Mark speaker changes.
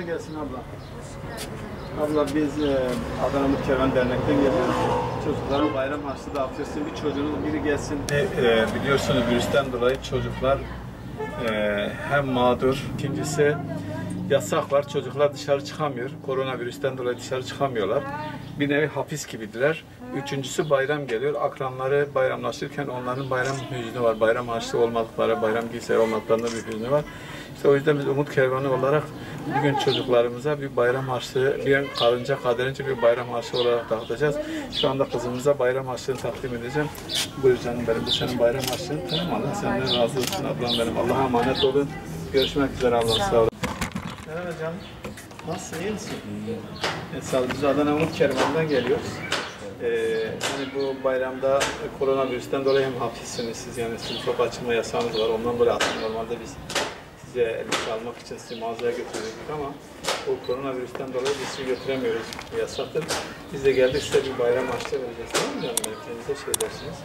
Speaker 1: Kolay gelsin abla. Abla biz Adana Umut Kervan Dernek'ten geliyoruz. Çocukların bayram harçlığı dağıtıyorsun. Bir çocuğunuz biri gelsin. Biliyorsunuz virüsten dolayı çocuklar hem mağdur. İkincisi yasak var. Çocuklar dışarı çıkamıyor. Koronavirüsten dolayı dışarı çıkamıyorlar. Bir nevi hapis gibidiler. Üçüncüsü bayram geliyor. Akranları bayramlaşırken onların bayram hüznü var. Bayram harçlığı olmadıkları, bayram giysileri olmadıklarında bir hüznü var. İşte o yüzden biz Umut Kervanı olarak bugün çocuklarımıza bir bayram harçlığı, bir karınca kaderince bir bayram harçlığı olarak dağıtacağız. Şu anda kızımıza bayram harçlığını takdim edeceğim. Buyur canım benim, bu senin bayram harçlığın. Tamam, Allah senden razı olsun ablam benim. Allah'a emanet olun. Görüşmek üzere ablam, sağ olun. Merhaba canım. Nasılsın, iyi misin? Biz Adana Umut Kervan'dan geliyoruz. Hani bu bayramda koronavirüsten dolayı hem hapissiniz siz, yani sizin sokağa çıkma yasağınız var. Ondan dolayı aslında normalde biz size elbise almak için sizi mağazaya götürüyorduk ama o koronavirüsten dolayı biz sizi götüremiyoruz. Yasaktır. Biz de geldik, size bir bayram harçlığı vereceğiz. Tamam mı canım? Kendinize şey dersiniz.